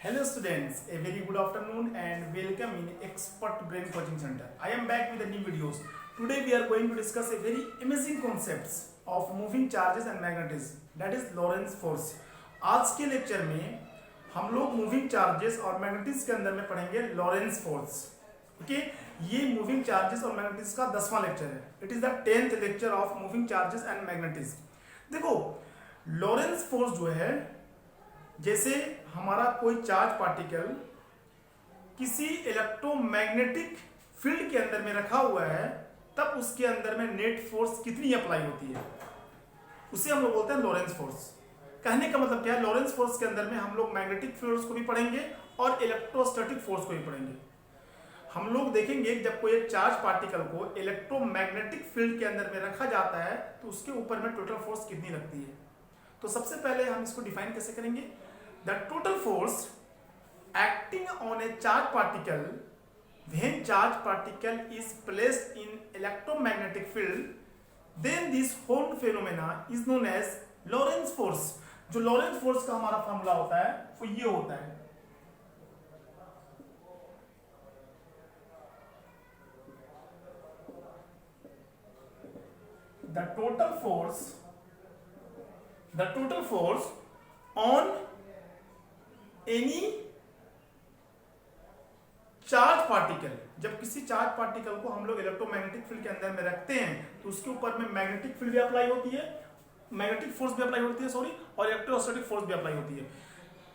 Hello students, a very good afternoon and welcome in Expert Brain Coaching Center. I am back with the new videos. Today we are going to discuss a very amazing concepts of moving charges and magnetism, that is Lorentz force. आज के lecture में हम लोग moving charges और magnetism के अंदर में पढ़ेंगे लॉरेंस फोर्स. ओके, ये मूविंग चार्जेस और मैग्नेटिज्म का 10वां लेक्चर है. It is the 10th lecture of moving charges and magnetism. देखो, लॉरेंस फोर्स जो है, जैसे हमारा कोई चार्ज पार्टिकल किसी इलेक्ट्रोमैग्नेटिक फील्ड के अंदर में रखा हुआ है, तब उसके अंदर में नेट फोर्स कितनी अप्लाई होती है, उसे हम लोग बोलते हैं लॉरेंस फोर्स. कहने का मतलब क्या है, लॉरेंस फोर्स के अंदर में हम लोग मैग्नेटिक फोर्स को भी पढ़ेंगे और इलेक्ट्रोस्टैटिक फोर्स को भी पढ़ेंगे. हम लोग देखेंगे जब कोई एक चार्ज पार्टिकल को इलेक्ट्रोमैग्नेटिक फील्ड के अंदर में रखा जाता है तो उसके ऊपर में टोटल फोर्स कितनी लगती है. तो सबसे पहले हम इसको डिफाइन कैसे करेंगे. The total force acting on a charge particle when charge particle is placed in electromagnetic field, then this whole phenomena is known as Lorentz force. जो लॉरेंस फोर्स का हमारा फॉर्मूला होता है वो ये होता है. The total force on any charge particle, जब किसी चार्ज पार्टिकल को हम लोग इलेक्ट्रोमैग्नेटिक फील्ड के अंदर में रखते हैं तो उसके ऊपर में मैग्नेटिक फील्ड भी अप्लाई होती है, मैग्नेटिक फोर्स भी अप्लाई होती है और इलेक्ट्रोस्टैटिक फोर्स भी अप्लाई होती है.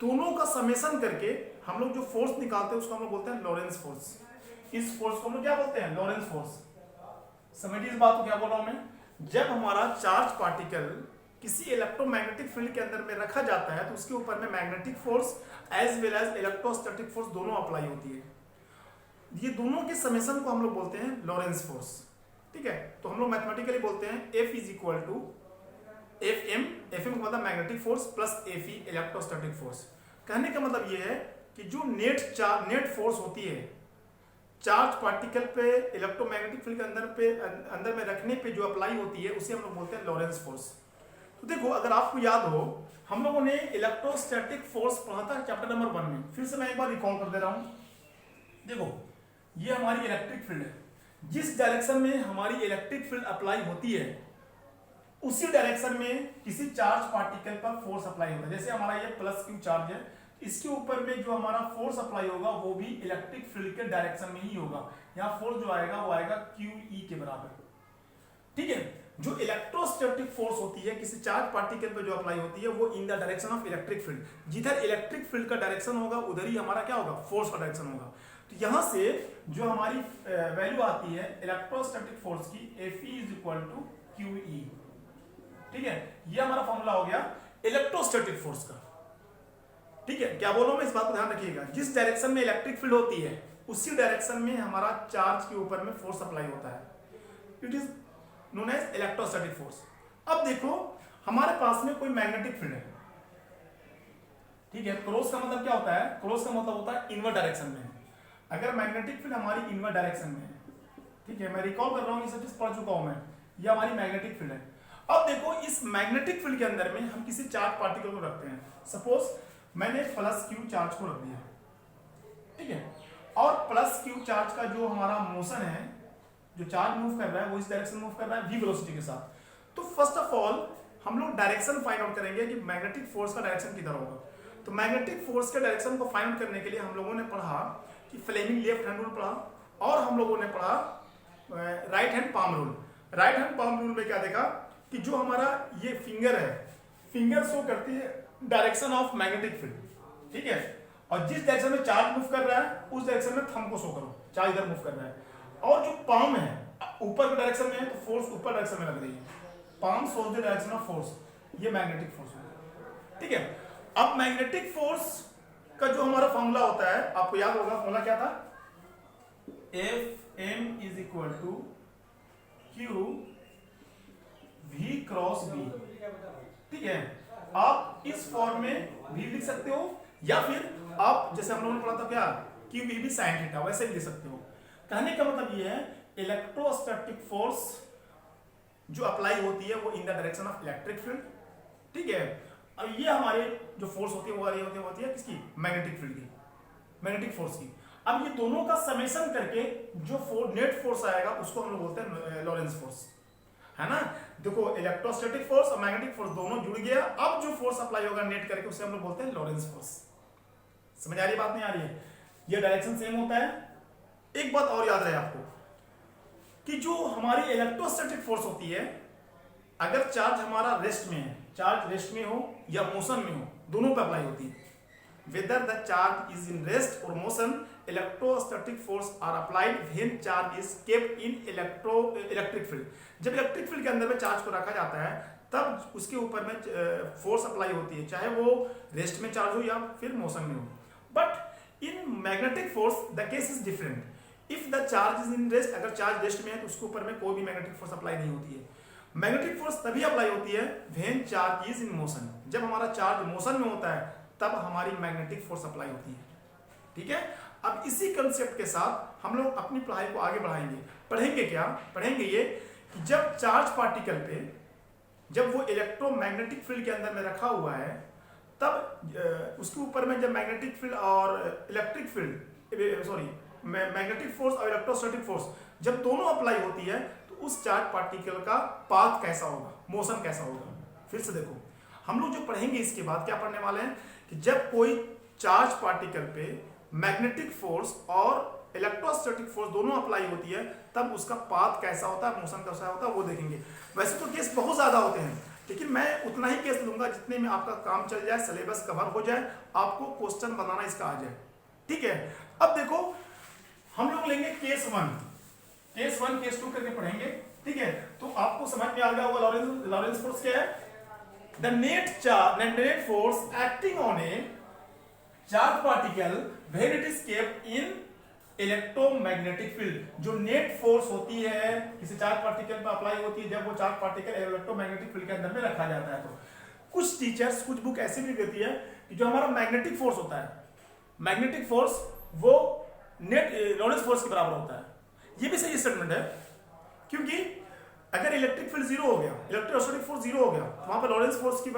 दोनों का समेशन करके हम लोग जो फोर्स निकालते हैं उसको हम लोग बोलते हैं लॉरेंस फोर्स. इस फोर्स को हम लोग क्या बोलते हैं, लॉरेंस फोर्स. समझिए इस बात को क्या बोल रहा हूं मैं. जब हमारा चार्ज पार्टिकल किसी इलेक्ट्रोमैग्नेटिक फील्ड के अंदर में रखा जाता है तो उसके ऊपर में magnetic force as well as electrostatic force दोनों अप्लाई होती है. ये दोनों के समेशन को हम लोग बोलते हैं लॉरेंस फोर्स. ठीक है, तो हम लोग मैथमेटिकली बोलते हैं F is equal to F M का मतलब magnetic force plus F E electrostatic force. कहने का मतलब ये है कि जो नेट फोर्स होती है चार्ज पार्टिकल पे इलेक्ट्रोमैग्नेटिक फील्ड के अंदर में रखने पे जो अप्लाई होती है उसे हम लोग बोलते हैं लॉरेंस फोर्स. तो देखो, अगर आपको याद हो, हम लोगों ने इलेक्ट्रोस्टैटिक फोर्स पढ़ा था चैप्टर नंबर 1 में. फिर से मैं एक बार रिकॉल कर दे रहा हूं. देखो, ये हमारी इलेक्ट्रिक फील्ड है. जिस डायरेक्शन में हमारी इलेक्ट्रिक फील्ड अप्लाई होती है उसी डायरेक्शन में किसी चार्ज पार्टिकल पर फोर्स अप्लाई होता है. जैसे हमारा ये प्लस क्यू चार्ज है, इसके ऊपर में जो हमारा फोर्स अप्लाई होगा वो भी इलेक्ट्रिक फील्ड के डायरेक्शन में ही होगा. यहाँ फोर्स जो आएगा वो आएगा QE के बराबर. ठीक है, जो इलेक्ट्रोस्टैटिक फोर्स होती है किसी चार्ज पार्टिकल पे जो अप्लाई होती है वो in the direction of electric field. जिधर इलेक्ट्रिक फील्ड का डायरेक्शन होगा उधर ही हमारा क्या होगा, फोर्स का डायरेक्शन होगा. तो यहां से जो हमारी वैल्यू आती है इलेक्ट्रोस्टैटिक फोर्स की, Fe is equal to QE. ठीक है, ये हमारा फॉर्मूला हो गया इलेक्ट्रोस्टैटिक फोर्स का. ठीक है, क्या बोल रहा हूं मैं, इस बात को ध्यान रखिएगा. जिस डायरेक्शन में इलेक्ट्रिक फील्ड होती है उसी डायरेक्शन में हमारा चार्ज के ऊपर में फोर्स अप्लाई होता है. It is known as electrostatic force. अब देखो, हमारे पास में कोई मैग्नेटिक फील्ड है. ठीक है, क्रॉस का मतलब क्या होता है, क्रॉस का मतलब होता है इनवर्ट डायरेक्शन में. अगर मैग्नेटिक फील्ड हमारी इनवर्ट डायरेक्शन में है, ठीक है, मैं रिकॉल कर रहा हूं, ये सब चीज पढ़ चुका हूं मैं, ये हमारी मैग्नेटिक फील्ड है. अब देखो, इस मैग्नेटिक फील्ड के अंदर में हम किसी चार्ज पार्टिकल को रखते हैं. सपोज मैंने प्लस क्यू चार्ज को रख दिया. ठीक है, और प्लस क्यू चार्ज का जो हमारा मोशन है, जो चार्ज मूव कर रहा है वो इस डायरेक्शन मूव कर रहा है v वेलोसिटी के साथ. तो फर्स्ट ऑफ ऑल हम लोग डायरेक्शन फाइंड आउट करेंगे कि मैग्नेटिक फोर्स का डायरेक्शन किधर होगा. तो मैग्नेटिक फोर्स के डायरेक्शन को फाइंड आउट करने के लिए हम लोगों ने पढ़ा कि फ्लेमिंग लेफ्ट हैंड रूल पढ़ा और हम लोगों ने पढ़ा right hand palm rule. Right hand palm rule में क्या देखा कि जो हमारा ये फिंगर है, फिंगर शो करती है डायरेक्शन ऑफ मैग्नेटिक फील्ड. ठीक है, और जिस डायरेक्शन में चार्ज मूव कर रहा है उस डायरेक्शन में थंब को शो करो, चार्ज इधर मूव कर रहा है. और जो पाम है ऊपर के डायरेक्शन में है तो फोर्स ऊपर डायरेक्शन में लग रही है. Palm shows the direction of force, ये मैग्नेटिक फोर्स है. ठीक है, अब मैग्नेटिक फोर्स का जो हमारा फॉर्मूला होता है, आपको याद होगा फॉर्मूला क्या था, Fm is equal to Q V cross B. ठीक है, आप इस फॉर्म में भी लिख सकते हो या फिर आप जैसे हम लोगों ने पढ़ा था क्या, QV भी sin थीटा, वैसे भी लिख सकते हो. कहने का मतलब ये है इलेक्ट्रोस्टैटिक फोर्स जो अप्लाई होती है वो in the direction of electric field. ठीक है, अब ये हमारे जो फोर्स होती है वो होती है किसकी, मैग्नेटिक फील्ड की, मैग्नेटिक फोर्स की। अब ये दोनों का समेशन करके जो नेट फोर्स आएगा उसको हम लोग बोलते हैं लॉरेंस फोर्स, है ना। देखो इलेक्ट्रोस्टैटिक फोर्स और मैग्नेटिक फोर्स दोनों जुड़ गया, अब जो फोर्स अप्लाई होगा नेट करके उसे हम लोग बोलते हैं लॉरेंस फोर्स। समझ आ रही बात नहीं आ रही है? ये डायरेक्शन सेम होता है। एक बात और याद रहे आपको कि जो हमारी इलेक्ट्रोस्टैटिक फोर्स होती है, अगर चार्ज हमारा रेस्ट में है, चार्ज रेस्ट में हो या मोशन में हो, दोनों पे अप्लाई होती है। whether the charge is in rest or motion, electrostatic force are applied when charge is kept in electric field। जब इलेक्ट्रिक फील्ड के अंदर में चार्ज को रखा जाता है तब उसके ऊपर में फोर्स अप्लाई होती है, चाहे वो रेस्ट में चार्ज हो या फिर मोशन में हो। But in magnetic force the case is different. If the charge is in rest, अगर चार्ज रेस्ट में है तो उसके ऊपर में कोई भी मैग्नेटिक फोर्स अप्लाई नहीं होती है। मैग्नेटिक फोर्स तभी अप्लाई होती है when charge is in motion. जब हमारा चार्ज मोशन में होता है तब हमारी मैग्नेटिक फोर्स अप्लाई होती है। ठीक है, अब इसी कंसेप्ट के साथ हम लोग अपनी पढ़ाई को आगे बढ़ाएंगे। पढ़ेंगे क्या? पढ़ेंगे ये कि जब चार्ज पार्टिकल पे, जब वो इलेक्ट्रोमैग्नेटिक फील्ड के अंदर में रखा हुआ है, तब उसके ऊपर में जब मैग्नेटिक फील्ड और इलेक्ट्रिक फील्ड मैग्नेटिक फोर्स और इलेक्ट्रोस्टैटिक फोर्स जब दोनों अप्लाई होती है तो उस चार्ज पार्टिकल का पाथ कैसा होगा, मोशन कैसा होगा। फिर से देखो, हम लोग जो पढ़ेंगे इसके बाद क्या पढ़ने वाले हैं कि जब कोई चार्ज पार्टिकल पे मैग्नेटिक फोर्स और इलेक्ट्रोस्टैटिक फोर्स दोनों अप्लाई होती है तब उसका पाथ कैसा होता है, मोशन कैसा होता है, वो देखेंगे। वैसे तो केस बहुत ज्यादा होते हैं, लेकिन मैं उतना ही केस लूंगा जितने में आपका काम चल जाए, सिलेबस कवर हो जाए, आपको क्वेश्चन बनाना इसका आ जाए। ठीक है, अब देखो हम लोग लेंगे केस 1, केस 1 केस 2 करके पढ़ेंगे। ठीक है, तो आपको समझ में आ गया होगा लॉरेंस फोर्स क्या है। The net force acting on a charged particle when it is kept in electromagnetic field। जो नेट फोर्स होती है किसी चार्ज पार्टिकल पर अप्लाई होती है जब वो चार्ज पार्टिकल इलेक्ट्रोमैग्नेटिक फील्ड के अंदर में रखा जाता है। तो कुछ टीचर्स, कुछ बुक ऐसी भी देती है कि जो हमारा मैग्नेटिक फोर्स होता है, मैग्नेटिक फोर्स वो नेट लॉरेंस फोर्स के बराबर होता है। ये भी सही स्टेटमेंट है, क्योंकि अगर इलेक्ट्रिक फील्ड जीरो हो गया, इलेक्ट्रोस्टैटिक फोर्स जीरो हो गया, तो वहां पर लॉरेंस फोर्स की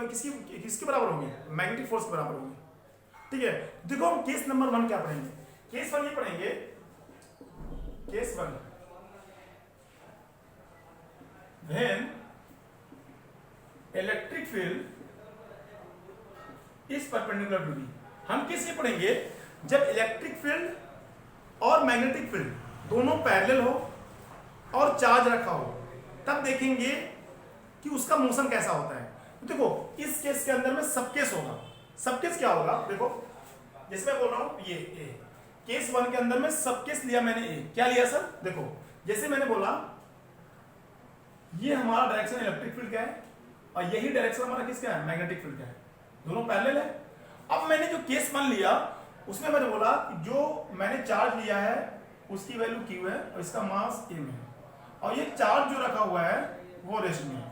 किसके बराबर होगी, मैग्नेटिक फोर्स के बराबर होगी। ठीक है, देखो हम केस नंबर 1 क्या पढ़ेंगे। केस 1 ये पढ़ेंगे, case 1 when electric field is perpendicular to B. हम किस ये पढ़ेंगे जब इलेक्ट्रिक फील्ड और मैग्नेटिक फील्ड दोनों पैरेलल हो और चार्ज रखा हो, तब देखेंगे कि उसका मोशन कैसा होता है। तो देखो इस केस के अंदर में सब केस होगा। सब केस क्या होगा, देखो जैसे मैं बोल रहा हूं ये ए, केस 1 के अंदर में सब केस लिया मैंने ए। क्या लिया सर? देखो जैसे मैंने बोला ये हमारा डायरेक्शन इलेक्ट्रिक फील्ड का है और यही डायरेक्शन हमारा किसका है, मैग्नेटिक फील्ड का है, दोनों पैरेलल है। अब मैंने जो केस 1 लिया उसमें मैंने बोला जो मैंने चार्ज लिया है उसकी वैल्यू क्यू है और इसका मास एम है, और ये चार्ज जो रखा हुआ है वो रेस्ट में है।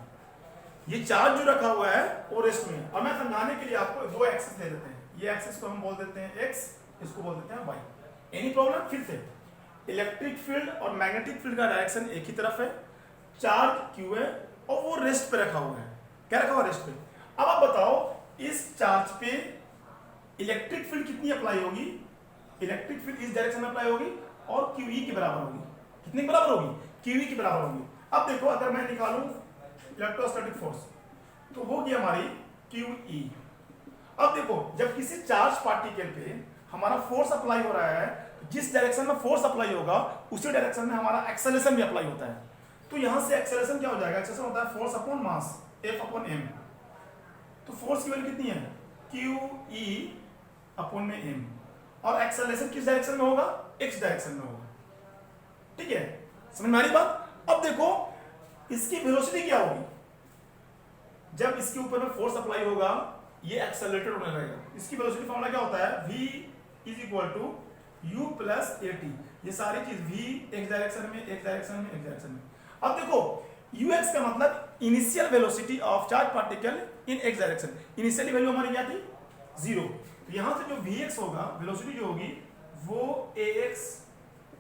ये चार्ज जो रखा हुआ है वो रेस्ट में है। और मैं समझाने के लिए आपको दो एक्सिस ले लेते हैं। ये एक्सिस को हम बोल देते हैं एक्स, इसको बोल देते हैं वाई। Any problem? फिर से इलेक्ट्रिक फील्ड और मैग्नेटिक फील्ड का डायरेक्शन एक ही तरफ है, चार्ज क्यू है और वो रेस्ट पे रखा हुआ है। क्या रखा हुआ? रेस्ट पे। अब आप बताओ इस चार्ज पे इलेक्ट्रिक फील्ड कितनी अप्लाई होगी? इलेक्ट्रिक फील्ड इस डायरेक्शन में अप्लाई होगी और क्यू ई के बराबर होगी। कितने के बराबर होगी? क्यू ई के बराबर होगी। अब देखो अगर मैं निकालूं इलेक्ट्रोस्टैटिक फोर्स तो होगी हमारी क्यू ई। अब देखो जब किसी चार्ज पार्टिकल पे हमारा फोर्स अप्लाई हो रहा है, जिस डायरेक्शन में फोर्स अप्लाई होगा उसी डायरेक्शन में हमारा एक्सेलरेशन भी अप्लाई होता है। तो यहां से एक्सेलरेशन क्या हो जाएगा? एक्सेलरेशन होता है force upon mass, F upon M. तो फोर्स की वैल्यू कितनी है? क्यू ई अपॉन में एम। और एक्सेलरेशन किस डायरेक्शन में होगा? एक्स डायरेक्शन में होगा। ठीक है, समझ में आ रही बात? अब देखो इसकी वेलोसिटी क्या होगी? जब इसके ऊपर में फोर्स अप्लाई होगा ये एक्सेलरेटेड होने लगेगा। इसकी वेलोसिटी फॉर्मूला क्या होता है? v is equal to u plus at। ये सारी चीज v एक्स डायरेक्शन में, एक्स डायरेक्शन में, एक्स डायरेक्शन में। अब देखो ux का मतलब initial velocity of charge particle in X direction. Initially value हमारी क्या थी? 0। तो यहां से जो vx होगा, वेलोसिटी जो होगी वो ax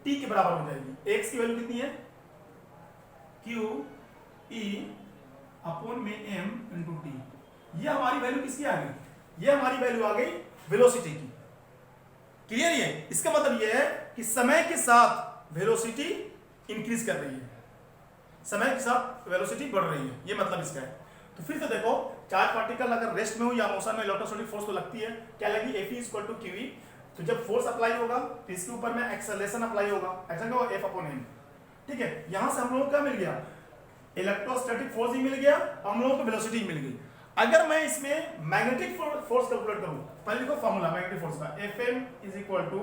t के बराबर हो जाएगी। x की वैल्यू कितनी है? q e अपॉन में m इंटू टी। ये हमारी वैल्यू किसकी आ गई, ये हमारी वैल्यू आ गई वेलोसिटी की। क्लियर? ये इसका मतलब ये है कि समय के साथ वेलोसिटी इंक्रीज कर रही है, समय के साथ वेलोसिटी बढ़ रही है, ये मतलब इसका है। तो फिर से देखो, चार्ज पार्टिकल अगर रेस्ट में हो या मोशन में, इलेक्ट्रोस्टैटिक फोर्स तो लगती है, क्या लगी, F इक्वल टू QE। तो जब फोर्स अप्लाई होगा तो इसके ऊपर में एक्सेलरेशन अप्लाई होगा, एक्शन होगा F/m। ठीक है, यहां से हम लोगों को क्या मिल गया, इलेक्ट्रोस्टैटिक फोर्स ही मिल गया, हम लोगों को वेलोसिटी मिल गई। अगर मैं इसमें मैग्नेटिक फोर्स कैलकुलेट करूं, पहले देखो फॉर्मूला मैग्नेटिक फोर्स का, Fm is equal to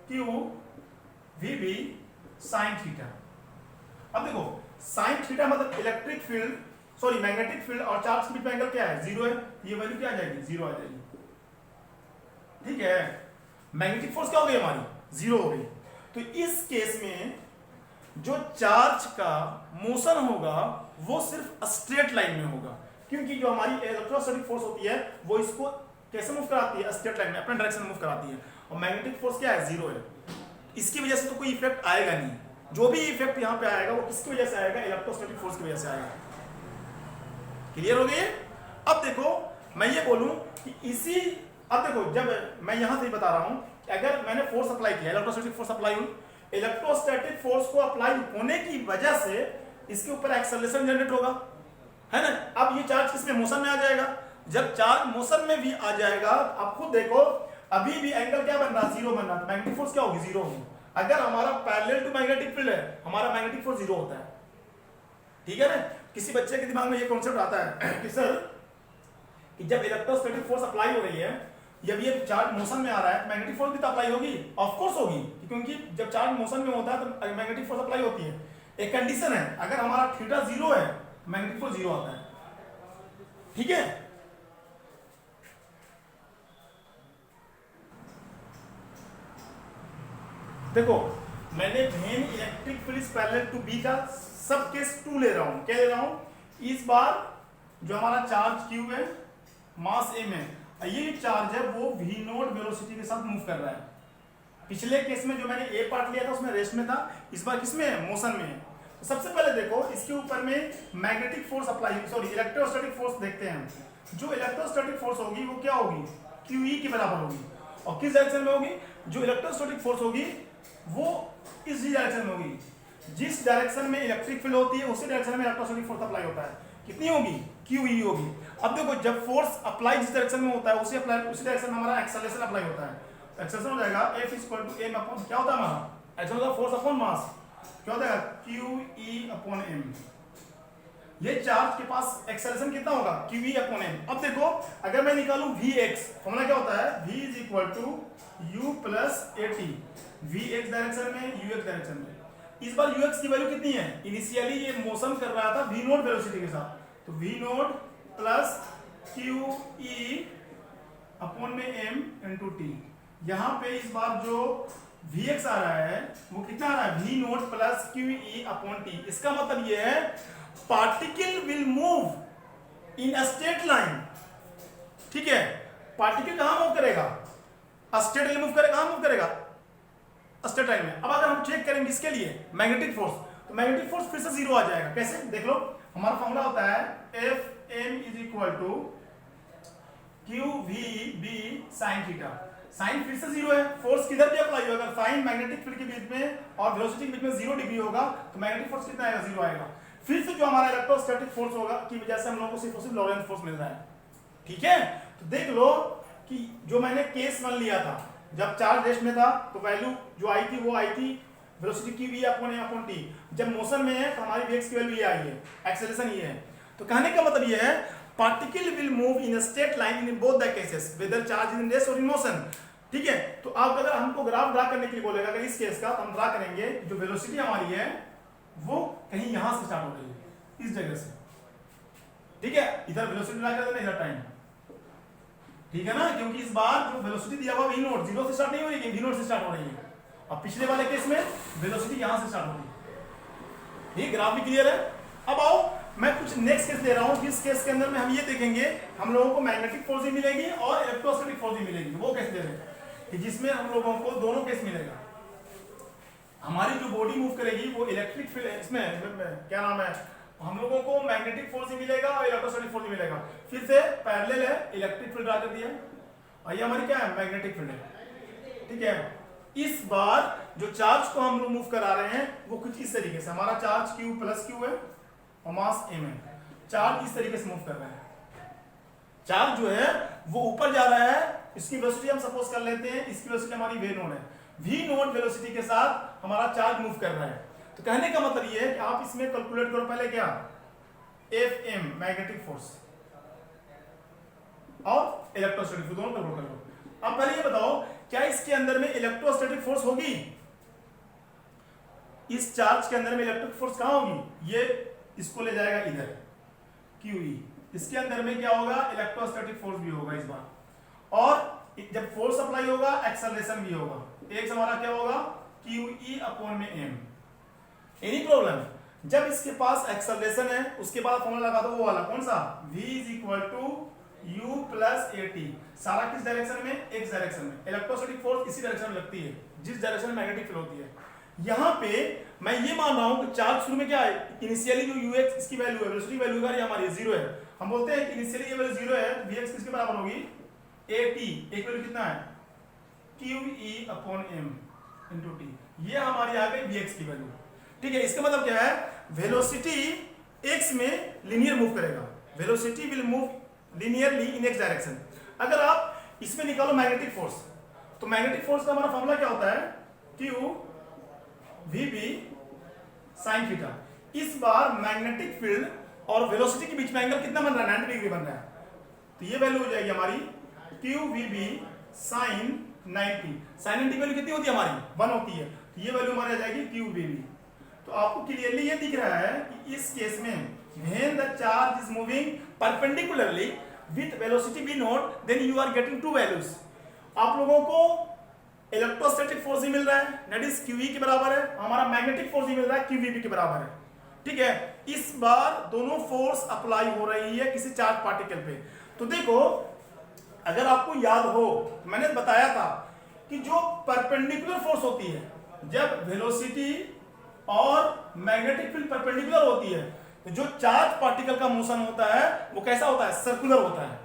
Q VB sine theta. अब देखो साइन थीटा मतलब electric field, sorry magnetic field और चार्ज के बीच में एंगल क्या है, 0 है, ये वैल्यू क्या आ जाएगी, 0 आ जाएगी। ठीक है, मैग्नेटिक फोर्स क्या हो गई हमारी, 0 हो गई। तो इस केस में जो चार्ज का मोशन होगा वो सिर्फ स्ट्रेट लाइन में होगा, क्योंकि जो हमारी इलेक्ट्रोस्टैटिक फोर्स होती है वो इसको कैसे मूव कराती है, स्ट्रेट लाइन में, अपने डायरेक्शन में मूव कराती है। और मैग्नेटिक फोर्स क्या है, 0 है, इसकी वजह से तो कोई इफेक्ट आएगा नहीं। जो भी इफेक्ट यहाँ पे आएगा वो किसकी वजह से आएगा, इलेक्ट्रोस्टैटिक फोर्स की वजह से आएगा। क्लियर हो गई? अब देखो मैं ये बोलूं कि इसी, अब देखो जब मैं यहां से ही बता रहा हूं कि अगर मैंने फोर्स अप्लाई किया, इलेक्ट्रोस्टैटिक फोर्स अप्लाई हुई, इलेक्ट्रोस्टैटिक फोर्स को अप्लाई होने की वजह से इसके ऊपर एक्सेलरेशन जनरेट होगा, है ना। अब ये चार्ज किसमें, मोशन में आ जाएगा। जब चार्ज मोशन में भी आ जाएगा, आप खुद देखो अभी भी एंगल क्या बन रहा, 0 बन रहा, मैग्नेटिक फोर्स क्या होगी, 0 होगी। अगर हमारा पैरेलल टू मैग्नेटिक फील्ड है, हमारा मैग्नेटिक फोर्स 0 होता है। ठीक है ना। किसी बच्चे के दिमाग में ये कॉन्सेप्ट आता है कि सर कि जब इलेक्ट्रोस्टैटिक फोर्स अप्लाई हो रही है, जब ये चार्ज मोशन में आ रहा है, मैग्नेटिक फोर्स भी तो अप्लाई होगी, ऑफ कोर्स होगी, क्योंकि जब चार्ज मोशन में होता है तो मैग्नेटिक फोर्स अप्लाई होती है। एक कंडीशन है, अगर हमारा थीटा 0 है, मैग्नेटिक फोर्स 0 आता है। ठीक है, देखो मैंने when electric field parallel to B का सब केस 2 ले रहा हूं, क्या ले रहा हूं, इस बार जो हमारा चार्ज Q है, मास M है, ये चार्ज है वो V नोट वेलोसिटी के साथ मूव कर रहा है। पिछले केस में जो मैंने ए पार्ट लिया था उसमें रेस्ट में था, इस बार किसमें है, मोशन में है। तो सबसे पहले देखो इसके ऊपर में magnetic force apply, sorry electrostatic force देखते हैं। जो इलेक्ट्रोस्टैटिक फोर्स होगी वो क्या होगी, QE के बराबर होगी। और किस डायरेक्शन में होगी, जो इलेक्ट्रोस्टैटिक फोर्स होगी वो इस डायरेक्शन में होगी। जिस डायरेक्शन में इलेक्ट्रिक फील्ड होती है उसी डायरेक्शन में इलेक्ट्रोस्टैटिक फोर्स अप्लाई होता है। कितनी होगी, QE होगी। अब देखो जब फोर्स अप्लाई जिस डायरेक्शन में होता है उसी डायरेक्शन में हमारा एक्सेलरेशन अप्लाई होता है। एक्सेलरेशन हो जाएगा F equal to m upon, क्या होता है हमारा, एक्सेलरेशन होता है फोर्स अपॉन मास, क्या होता है QE अपॉन m। ये चार्ज के पास एक्सेलरेशन कितना होगा, QE अपॉन m। अब देखो अगर मैं निकालूं Vx, फॉर्मूला क्या होता है, V is equal to U plus AT, Vx direction में, Ux डायरेक्शन में। इस बार Ux की वैल्यू कितनी है, इनिशियली ये मोशन कर रहा था V नोट वेलोसिटी के साथ, तो V note plus QE upon में m इंटू टी। यहाँ पे इस बार जो Vx आ रहा है वो कितना आ रहा है, V note plus QE upon T. इसका मतलब ये है particle will move in straight line. ठीक है, पार्टिकल कहां मूव करेगा, स्ट्रेट लाइन मूव करेगा, कहां मूव करेगा, स्ट्रेट लाइन में। अब अगर हम चेक करेंगे इसके लिए मैग्नेटिक फोर्स, तो मैग्नेटिक फोर्स फिर से 0 आ जाएगा। कैसे, देख लो हमारा फॉर्मूला होता है Fm is equal to QVB sine theta. Sine फिर से 0 है, फोर्स किधर भी अप्लाई होगा, अगर साइन मैग्नेटिक फील्ड के बीच में और वेलोसिटी के बीच में 0 डिग्री होगा तो मैग्नेटिक फोर्स कितना आएगा, 0 आएगा। फिर से जो हमारा इलेक्ट्रोस्टैटिक फोर्स होगा की वजह से हम लोगों को सिर्फ और सिर्फ लॉरेंट फोर्स मिल रहा है। ठीक है, तो देख लो कि जो मैंने केस 1 लिया था, जब चार्ज रेस्ट में था तो वैल्यू जो आई थी वो आई थी वेलोसिटी की V upon m upon t। जब मोशन में है तो हमारी Vx की वैल्यू ये आई है, एक्सेलरेशन ये है। तो कहने का मतलब ये है particle will move in straight line in both the cases whether charge is in rest और इन मोशन। ठीक है, तो आप अगर हमको ग्राफ ड्रा करने के लिए बोलेगा अगर इस केस का, तो हम ड्रा करेंगे जो वेलोसिटी हमारी है वो कहीं यहां से स्टार्ट हो रही है, इस जगह से। ठीक है, इधर वेलोसिटी ड्रा कर देना, इधर टाइम। ठीक है ना, क्योंकि इस बार जो वेलोसिटी दिया हुआ V नोट 0 से स्टार्ट नहीं हो रही है, V नोट से स्टार्ट हो रही है। और पिछले वाले केस में वेलोसिटी यहां से स्टार्ट हो रही है। ठीक, ग्राफ भी क्लियर है। अब आओ मैं कुछ नेक्स्ट केस ले रहा हूं, जिस केस के अंदर में हम ये देखेंगे हम लोगों को मैग्नेटिक फोर्स भी मिलेगी और इलेक्ट्रोस्टैटिक फोर्स भी मिलेगी। वो केस ले रहे हैं कि जिसमें हम लोगों को दोनों केस मिलेगा। हमारी जो बॉडी मूव करेगी वो इलेक्ट्रिक फील्ड, इसमें क्या नाम है, हम लोगों को मैग्नेटिक फोर्स ही मिलेगा और इलेक्ट्रोस्टैटिक फोर्स ही मिलेगा। फिर से पैरेलल है, इलेक्ट्रिक फील्ड ड्रा कर दिया और ये हमारी क्या है, मैग्नेटिक फील्ड है। ठीक है, इस बार जो चार्ज को हम लोग मूव करा रहे हैं वो कुछ इस तरीके से, हमारा चार्ज Q प्लस Q है और मास m है। चार्ज इस तरीके से मूव कर रहा है, चार्ज जो है वो ऊपर जा रहा है, इसकी वेलोसिटी हम सपोज कर लेते हैं, इसकी वेलोसिटी हमारी v नोट है, v नोट वेलोसिटी के साथ हमारा चार्ज मूव कर रहा है। तो कहने का मतलब ये है कि आप इसमें कैलकुलेट करो पहले क्या, Fm मैग्नेटिक फोर्स और इलेक्ट्रोस्टैटिक फोर्स दोनों कैलकुलेट कर लो। अब पहले ये बताओ क्या इसके अंदर में इलेक्ट्रोस्टैटिक फोर्स होगी, इस चार्ज के अंदर में इलेक्ट्रिक फोर्स कहां होगी, ये इसको ले जाएगा इधर QE, इसके अंदर में क्या होगा, इलेक्ट्रोस्टैटिक फोर्स भी होगा इस बार, और जब फोर्स अप्लाई होगा एक्सेलरेशन भी होगा। एक हमारा क्या होगा QE अपॉन में m। एनी प्रॉब्लम, जब इसके पास एक्सेलरेशन है उसके बाद फॉर्मूला लगा दो वो वाला, कौन सा, v is equal to u plus at, सारा किस डायरेक्शन में, x डायरेक्शन में। इलेक्ट्रोस्टैटिक फोर्स इसी डायरेक्शन में लगती है जिस डायरेक्शन में मैग्नेटिक फील्ड होती है। यहाँ पे मैं ये मान रहा हूँ कि चार्ज शुरू में क्या है, इनिशियली जो ux इसकी वैल्यू है, वेलोसिटी वैल्यू का हमारी 0 है, हम बोलते हैं कि इनिशियली ये वैल्यू 0 है, vx किसके बराबर होगी, at, एक वैल्यू कितना है, QE upon m into t, ये हमारी आ गई vx की वैल्यू। ठीक है, इसका मतलब क्या है, वेलोसिटी x में लीनियर मूव करेगा, velocity will move linearly in x direction. अगर आप इसमें निकालो मैग्नेटिक फोर्स, तो मैग्नेटिक फोर्स का हमारा फॉर्मूला क्या होता है, Q VB sin थीटा। इस बार मैग्नेटिक फील्ड और वेलोसिटी के बीच में एंगल कितना बन रहा है, 90 डिग्री बन रहा है, तो ये वैल्यू हो जाएगी हमारी Q VB sin 90। sin 90 की वैल्यू कितनी होती है हमारी, 1 होती है, तो ये वैल्यू हमारी आ जाएगी Q VB। तो आपको क्लियरली ये दिख रहा है कि इस केस में when the charge is moving perpendicularly with velocity v naught, then you are getting two values। आप लोगों को इलेक्ट्रोस्टैटिक फोर्स ही मिल रहा है, दैट इज QE के बराबर है, हमारा मैग्नेटिक फोर्स ही मिल रहा है QVB के बराबर है। ठीक है, इस बार दोनों फोर्स अप्लाई हो रही है किसी चार्ज पार्टिकल पे। तो देखो अगर आपको याद हो, मैंने बताया था कि जो परपेंडिकुलर फोर्स होती है, जब वेलोसिटी और मैग्नेटिक फील्ड परपेंडिकुलर होती है, तो जो चार्ज पार्टिकल का मोशन होता है वो कैसा होता है, सर्कुलर होता है।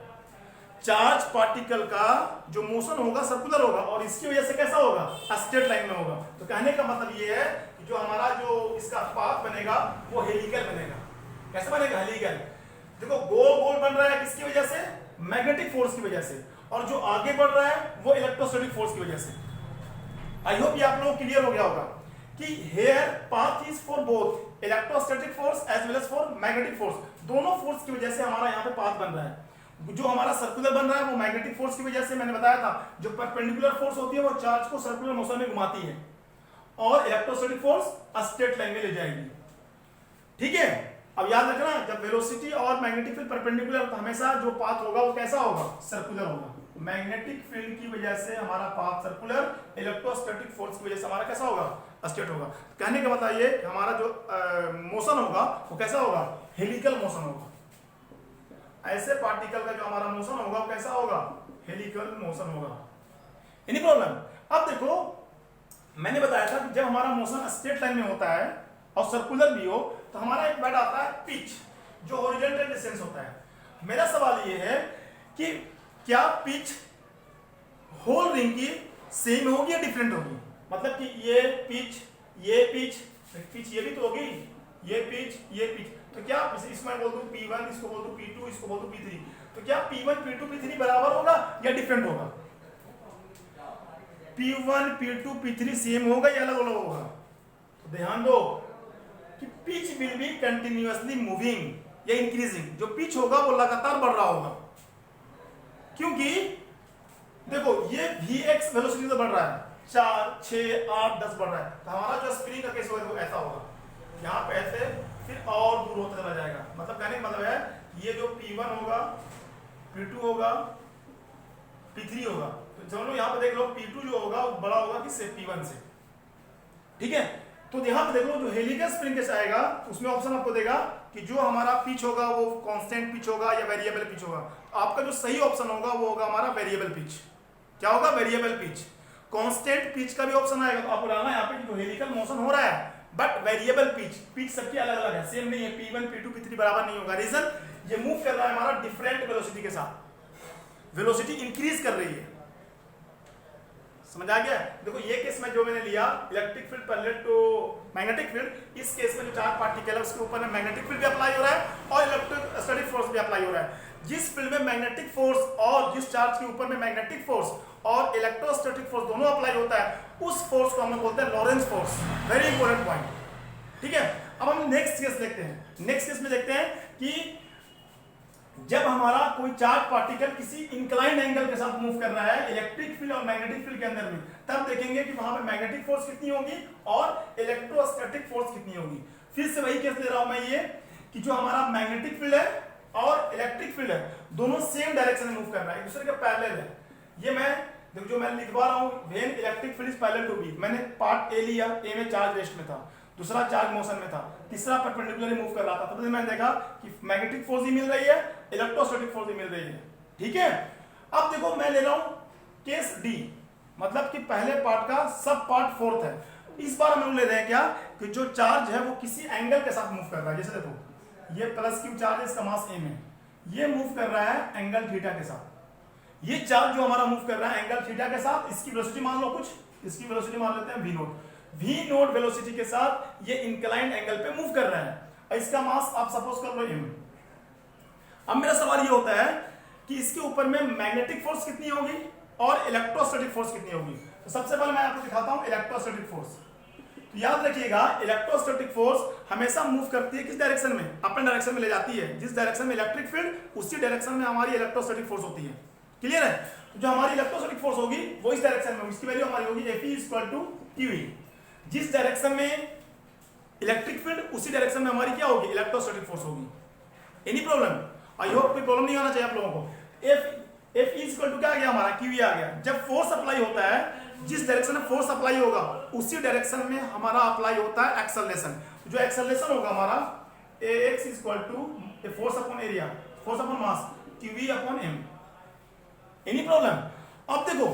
चार्ज पार्टिकल का जो मोशन होगा सर्कुलर होगा, और इसकी वजह से कैसा होगा, स्ट्रेट लाइन में होगा। तो कहने का मतलब ये है कि जो हमारा जो इसका पाथ बनेगा वो हेलिकल बनेगा। कैसे बनेगा, हेलिकल। देखो गोल गोल बन रहा है किसकी वजह से, मैग्नेटिक फोर्स की वजह से, और जो आगे बढ़ रहा है वो इलेक्ट्रोस्टैटिक फोर्स की वजह से। आई होप ये आप लोगों को क्लियर हो गया होगा कि here path is for both electrostatic force as well as for magnetic force. दोनों फोर्स की वजह से हमारा यहाँ पे पाथ बन रहा है। जो हमारा सर्कुलर बन रहा है वो मैग्नेटिक फोर्स की वजह से, मैंने बताया था जो परपेंडिकुलर फोर्स होती है वो चार्ज को सर्कुलर मोशन में घुमाती है, और इलेक्ट्रोस्टैटिक फोर्स स्ट्रेट लाइन में ले जाएगी। ठीक है, अब याद रखना जब वेलोसिटी और मैग्नेटिक फील्ड परपेंडिकुलर, तो हमेशा जो पाथ होगा वो कैसा होगा, सर्कुलर होगा। मैग्नेटिक फील्ड की वजह से हमारा पाथ सर्कुलर, इलेक्ट्रोस्टैटिक फोर्स की वजह से हमारा कैसा होगा, स्ट्रेट होगा। कहने का मतलब ये हमारा जो मोशन होगा वो कैसा होगा, हेलिकल मोशन होगा। ऐसे पार्टिकल का जो हमारा मोशन होगा वो कैसा होगा, हेलिकल मोशन होगा। Any problem. अब देखो मैंने बताया था कि जब हमारा मोशन स्ट्रेट लाइन में होता है और सर्कुलर भी हो, तो हमारा एक वर्ड आता है पिच, जो हॉरिजॉन्टल डिस्टेंस होता है। मेरा सवाल ये है कि क्या पिच होल रिंग की सेम होगी या डिफरेंट होगी, मतलब कि ये पिच ये भी तो होगी, ये पिच, तो क्या इसमें बोल दूं P1, इसको बोल दूं P2, इसको बोल दूं P3, तो क्या P1 P2 P3 बराबर होगा या डिफरेंट होगा, P1 P2 P3 सेम होगा या अलग अलग होगा। तो ध्यान दो कि pitch will be continuously moving या इंक्रीजिंग। जो पिच होगा वो लगातार बढ़ रहा होगा, क्योंकि देखो ये Vx वेलोसिटी से बढ़ रहा है, 4 6 8 10 बढ़ रहा है, तो हमारा जो स्प्रिंग का केस होगा वो ऐसा होगा, यहाँ पे ऐसे फिर और दूर होता चला जाएगा। मतलब कहने का मतलब है ये जो P1 होगा, P2 होगा, P3 होगा, तो चलो यहाँ पे देख लो P2 जो होगा वो बड़ा होगा किससे, P1 से। ठीक है, तो यहाँ पे देख लो जो हेलिकल स्प्रिंग केस आएगा उसमें ऑप्शन आपको देगा कि जो हमारा पिच होगा वो कांस्टेंट पिच होगा या वेरिएबल पिच होगा। आपका जो सही ऑप्शन होगा वो होगा हमारा वेरिएबल पिच। क्या होगा, वेरिएबल पिच। कांस्टेंट पिच का भी ऑप्शन आएगा, तो आपको डालना यहाँ पे जो हेलिकल मोशन हो रहा है बट वेरिएबल पिच सबकी अलग अलग है, सेम नहीं है, P1 P2 P3 बराबर नहीं होगा। रीजन, ये मूव कर रहा है हमारा डिफरेंट वेलोसिटी के साथ, वेलोसिटी इंक्रीज कर रही है। समझ आ गया? देखो ये केस में जो मैंने लिया electric field parallel to magnetic field, इस केस में जो चार्ज पार्टिकल है उसके ऊपर में मैग्नेटिक फील्ड भी अप्लाई हो रहा है और इलेक्ट्रोस्टैटिक फोर्स भी अप्लाई हो रहा है। जिस फील्ड में मैग्नेटिक फोर्स और जिस चार्ज के ऊपर में मैग्नेटिक फोर्स और इलेक्ट्रोस्टैटिक फोर्स दोनों अप्लाई होता है, उस फोर्स को हम लोग बोलते हैं Lawrence force. Very important point, ठीक है। अब हम नेक्स्ट केस देखते हैं। नेक्स्ट केस में देखते हैं कि जब हमारा कोई चार्ज पार्टिकल किसी इंक्लाइंड एंगल के साथ मूव कर रहा है इलेक्ट्रिक फील्ड और मैग्नेटिक फील्ड के अंदर में, तब देखेंगे कि वहां पे मैग्नेटिक फोर्स कितनी होगी और इलेक्ट्रोस्टैटिक फोर्स कितनी होगी। फिर से वही केस ले रहा हूं मैं ये कि जो हमारा मैग्नेटिक फील्ड है और इलेक्ट्रिक फील्ड है दोनों सेम डायरेक्शन में मूव कर रहा है, एक दूसरे के पैरेलल है। ये मैं देखो जो मैं लिखवा रहा हूं, when electric field is parallel to B, मैंने पार्ट ए लिया, ए में चार्ज रेस्ट में था, दूसरा चार्ज मोशन में था, तीसरा परपेंडिकुलरली मूव कर रहा था, तब मैंने देखा कि मैग्नेटिक फोर्स ही मिल रही है, इलेक्ट्रोस्टैटिक फोर्स ही मिल रही है, ठीक है। अब देखो मैं ले रहा हूं केस डी, मतलब कि पहले पार्ट का सब पार्ट फोर्थ है। इस बार हम लोग ले रहे हैं क्या कि जो चार्ज है वो किसी एंगल के साथ मूव कर रहा है। जैसे देखो ये प्लस क्यू चार्ज है, इसका मास एम है, ये मूव कर रहा है एंगल थीटा के साथ। ये चार्ज जो हमारा मूव कर रहा है एंगल थीटा के साथ, इसकी वेलोसिटी मान लो कुछ, इसकी वेलोसिटी मान लेते हैं V naught. V naught velocity के साथ ये इंक्लाइंड एंगल पे मूव कर रहा है और इसका मास आप सपोज कर लो m। अब मेरा सवाल ये होता है कि इसके ऊपर में मैग्नेटिक फोर्स कितनी होगी और इलेक्ट्रोस्टैटिक फोर्स कितनी होगी। तो सबसे पहले मैं आपको दिखाता हूं इलेक्ट्रोस्टैटिक फोर्स। तो याद रखिएगा इलेक्ट्रोस्टैटिक फोर्स हमेशा मूव करती है किस डायरेक्शन में, अपर डायरेक्शन में ले जाती है। जिस डायरेक्शन में इलेक्ट्रिक फील्ड उसी डायरेक्शन में हमारी इलेक्ट्रोस्टैटिक फोर्स होती है। क्लियर है? तो जो हमारी इलेक्ट्रोस्टैटिक फोर्स होगी वो इस डायरेक्शन में होगी, इसकी वैल्यू हमारी होगी Fe = QE। जिस डायरेक्शन में इलेक्ट्रिक फील्ड उसी डायरेक्शन में हमारी क्या होगी, इलेक्ट्रोस्टैटिक फोर्स होगी। Any problem? आई होप कोई प्रॉब्लम नहीं होना चाहिए आप लोगों को। Fe = क्या आ गया हमारा, QE आ गया। जब फोर्स अप्लाई होता है, जिस डायरेक्शन में फोर्स अप्लाई होगा उसी डायरेक्शन में हमारा अप्लाई होता है एक्सेलरेशन। जो एक्सेलरेशन होगा हमारा Ax = force upon area, force upon मास, QE/m। Any problem? अब देखो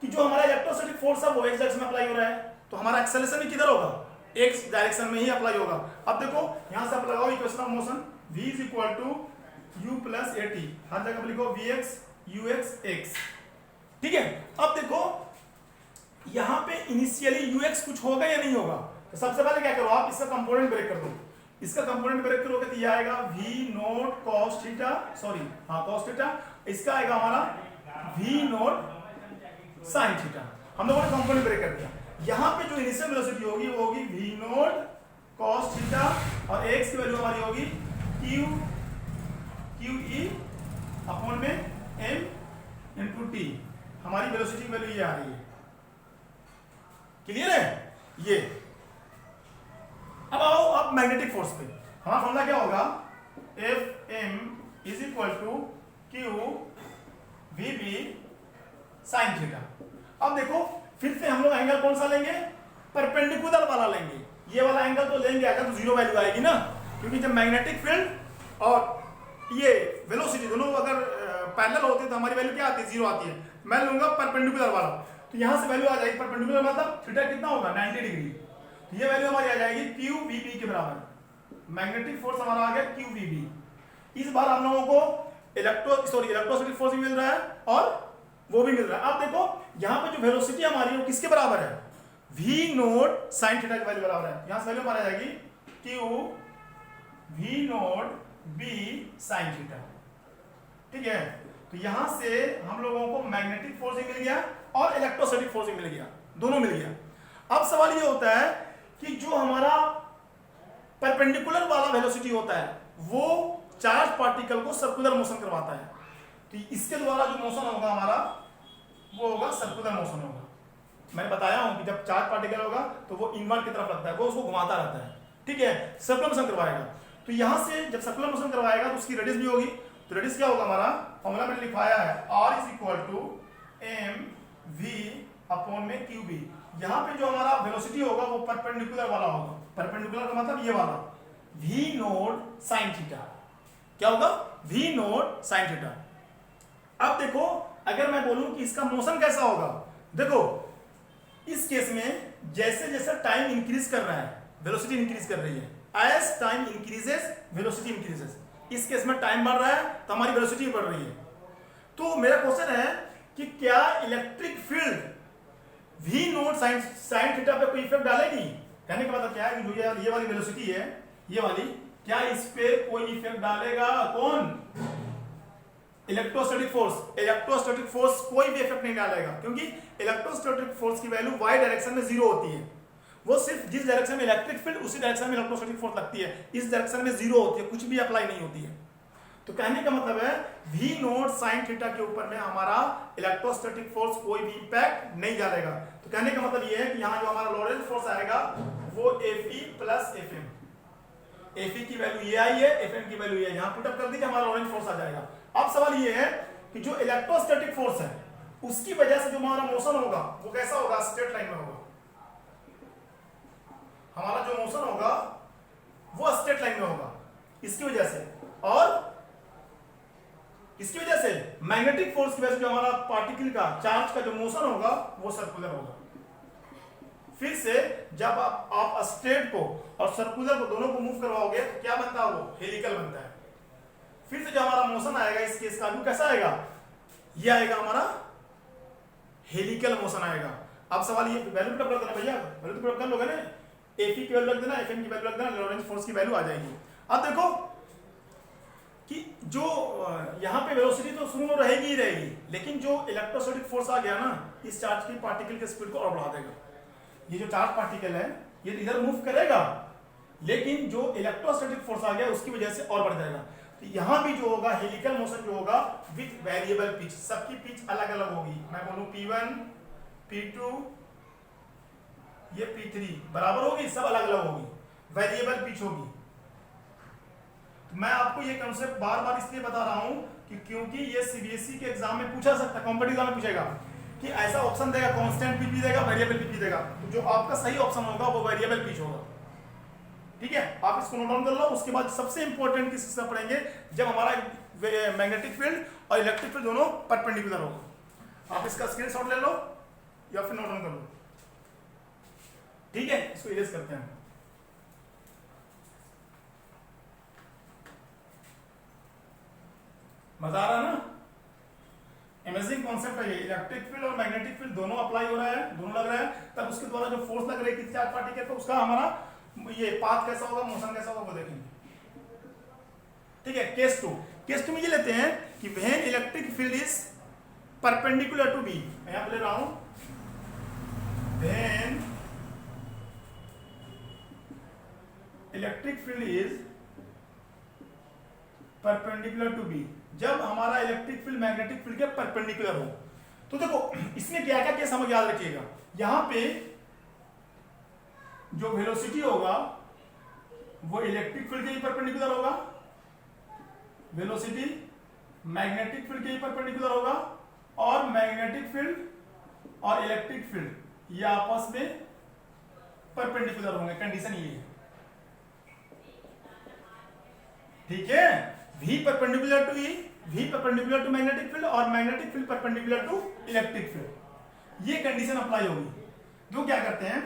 कि जो हमारा इलेक्ट्रोस्टैटिक फोर्स है वो x डायरेक्शन में अप्लाई हो रहा है, तो हमारा एक्सेलरेशन भी किधर होगा, x डायरेक्शन में ही अप्लाई होगा। अब देखो यहां से आप लगाओ equation of motion, v = u + at, हर जगह पे लिखो vx ux x, ठीक है। अब देखो यहां पे इनिशियली ux कुछ होगा या नहीं होगा, तो सबसे पहले क्या करो आप इसका कंपोनेंट ब्रेक कर दो। इसका कंपोनेंट ब्रेक करोगे तो ये आएगा v0 cos थीटा, सॉरी हाँ cos थीटा, इसका आएगा हमारा v0 sin थीटा। हम लोगों ने कंपोनेंट ब्रेक कर दिया। यहां पे जो इनिशियल वेलोसिटी होगी वो होगी v0 cos थीटा और x की वैल्यू हमारी होगी QE/m × t। हमारी वेलोसिटी की वैल्यू ये आ रही है। क्लियर है ये? अब आओ अब मैग्नेटिक फोर्स पे। हमारा फॉर्मूला क्या होगा, Fm = QVB sin थीटा। अब देखो फिर से हम लोग एंगल कौन सा लेंगे, परपेंडिकुलर वाला लेंगे। ये वाला एंगल तो लेंगे अगर तो जीरो वैल्यू आएगी ना, क्योंकि जब मैग्नेटिक फील्ड और ये वेलोसिटी दोनों अगर पैरेलल होते हैं तो हमारी वैल्यू क्या आती है, जीरो आती है। मैं लूंगा परपेंडिकुलर वाला, तो यहां से वैल्यू आ जाएगी परपेंडिकुलर मतलब थीटा कितना होगा 90 डिग्री, तो ये वैल्यू हमारी आ जाएगी QVB के बराबर। मैग्नेटिक फोर्स हमारा आ गया QVB। इस बार हम लोगों को इलेक्ट्रोस्टैटिक फोर्स भी मिल रहा है और वो भी मिल रहा है। अब देखो यहां पे जो वेलोसिटी हमारी है वो किसके बराबर है, v0 sin थीटा की वैल्यू बराबर है। यहां से वैल्यू हमारी आ जाएगी QV0B sin थीटा, ठीक है। तो यहां से हम लोगों को मैग्नेटिक फोर्स भी मिल गया और इलेक्ट्रोस्टैटिक फोर्स भी मिल गया, दोनों मिल गया। अब सवाल ये होता है कि जो हमारा परपेंडिकुलर वाला वेलोसिटी होता है वो चार्ज पार्टिकल को सर्कुलर मोशन करवाता है, तो इसके द्वारा जो मोशन होगा हमारा वो होगा सर्कुलर मोशन होगा। मैंने बताया हूं कि जब चार्ज पार्टिकल होगा तो वो इनवर्ट की तरफ लगता है, वो उसको घुमाता रहता है, ठीक है, सर्कुलर मोशन करवाएगा। तो यहां से जब सर्कुलर मोशन करवाएगा तो उसकी रेडियस भी होगी, तो रेडियस क्या होगा हमारा, फॉर्मूला मैंने लिखवाया है R = mv/QB। यहां पे जो हमारा वेलोसिटी होगा वो परपेंडिकुलर वाला होगा, परपेंडिकुलर का मतलब ये वाला v0 sin थीटा। क्या होगा, v0 sin थीटा। अब देखो अगर मैं बोलूं कि इसका मोशन कैसा होगा, देखो इस केस में जैसे जैसे टाइम इंक्रीज कर रहा है वेलोसिटी इंक्रीज कर रही है। As time increases velocity increases, इस केस में टाइम बढ़ रहा है तो हमारी वेलोसिटी बढ़ रही है। तो मेरा क्वेश्चन है कि क्या electric field v note sine theta पे कोई इफेक्ट डालेगी? कहने का मतलब क्या है कि जो ये वाली वेलोसिटी है, ये वाली, क्या इस पे कोई इफेक्ट डालेगा? कौन? Electrostatic force. इलेक्ट्रोस्टैटिक फोर्स कोई भी इफेक्ट नहीं डालेगा, क्योंकि इलेक्ट्रोस्टैटिक फोर्स की वैल्यू y डायरेक्शन में 0 होती है। वो सिर्फ जिस डायरेक्शन में इलेक्ट्रिक फील्ड उसी डायरेक्शन में इलेक्ट्रोस्टैटिक फोर्स लगती है, इस डायरेक्शन में 0 होती है, कुछ भी अप्लाई नहीं होती है। तो कहने का मतलब है v नोट साइन थीटा के ऊपर में हमारा इलेक्ट्रोस्टैटिक फोर्स कोई भी इंपैक्ट नहीं डालेगा। तो कहने का मतलब ये है कि यहाँ जो हमारा लॉरेंट फोर्स आएगा वो Fe प्लस Fm, Fe की वैल्यू ये आई है, Fm की वैल्यू ये, यहाँ पुटअप कर दीजिए, हमारा लॉरेंट फोर्स आ जाएगा। अब सवाल ये है कि जो इलेक्ट्रोस्टैटिक फोर्स है उसकी वजह से जो हमारा मोशन होगा वो कैसा होगा? स्ट्रेट लाइन में होगा। हमारा जो मोशन होगा वो स्ट्रेट लाइन में होगा, इसकी वजह से। और इसकी वजह से मैग्नेटिक फोर्स की वजह से जो हमारा पार्टिकल का चार्ज का जो मोशन होगा वो सर्कुलर होगा। फिर से जब आप स्ट्रेट को और सर्कुलर को दोनों को मूव करवाओगे तो क्या बनता है? वो हेलिकल बनता है। फिर से जो हमारा मोशन आएगा इस केस का भी कैसा आएगा? ये आएगा हमारा हेलिकल मोशन आएगा। अब सवाल ये वैल्यू पुट कर देना भैया, वैल्यू पुट कर लोगे ना, Fe की वैल्यू रख देना, Fm की वैल्यू रख देना, लॉरेंट फोर्स की वैल्यू आ जाएगी। अब देखो कि जो यहाँ पे वेलोसिटी तो शुरू में रहेगी ही रहेगी, लेकिन जो इलेक्ट्रोस्टैटिक फोर्स आ गया ना, इस चार्ज की पार्टिकल के स्पीड को और बढ़ा देगा। ये जो चार्ज पार्टिकल है ये इधर मूव करेगा, लेकिन जो इलेक्ट्रोस्टैटिक फोर्स आ गया उसकी वजह से और बढ़ जाएगा। तो यहाँ भी जो होगा हेलिकल मोशन जो होगा विथ वेरिएबल पिच, सबकी पिच अलग अलग होगी। मैं बोलूँ P1 P2 ये P3 बराबर होगी, सब अलग अलग होगी, वेरिएबल पिच होगी। मैं आपको ये कंसेप्ट बार बार इसलिए बता रहा हूं कि क्योंकि ये सीबीएसई के एग्जाम में पूछा सकता है, कॉम्पिटिटिव में पूछेगा कि ऐसा ऑप्शन देगा, कांस्टेंट पिच भी देगा, वेरिएबल पिच भी देगा, तो जो आपका सही ऑप्शन होगा वो वेरिएबल पिच होगा। ठीक है, आप इसको नोट डाउन कर लो। उसके बाद सबसे इंपॉर्टेंट किस चीज पढ़ेंगे? जब हमारा मैग्नेटिक फील्ड और इलेक्ट्रिक फील्ड दोनों परपेंडिकुलर होगा। आप इसका स्क्रीनशॉट ले लो या फिर नोट डाउन कर लो। ठीक है, इसको इरेज करते हैं। मजा आ रहा है ना? अमेजिंग कॉन्सेप्ट है ये। इलेक्ट्रिक फील्ड और मैग्नेटिक फील्ड दोनों अप्लाई हो रहा है, दोनों लग रहा है, तब उसके द्वारा जो फोर्स लग रही है किसी चार्ज पार्टिकल पे, उसका हमारा ये पाथ कैसा होगा, मोशन कैसा होगा वो देखेंगे। ठीक है, केस टू में ये लेते हैं कि when electric field is perpendicular to B, मैं यहां पे ले रहा हूं, when electric field is perpendicular to B, जब हमारा इलेक्ट्रिक फील्ड मैग्नेटिक फील्ड के परपेंडिकुलर हो। तो देखो इसमें क्या क्या केस हमें याद रखिएगा। यहां पे जो वेलोसिटी होगा वो इलेक्ट्रिक फील्ड के ही परपेंडिकुलर होगा, वेलोसिटी मैग्नेटिक फील्ड के ही परपेंडिकुलर होगा, और मैग्नेटिक फील्ड और इलेक्ट्रिक फील्ड ये आपस में परपेंडिकुलर होंगे। कंडीशन ये है, ठीक है। V perpendicular to E, V perpendicular to magnetic field और magnetic field perpendicular to electric field, ये कंडीशन अप्लाई होगी। जो क्या करते हैं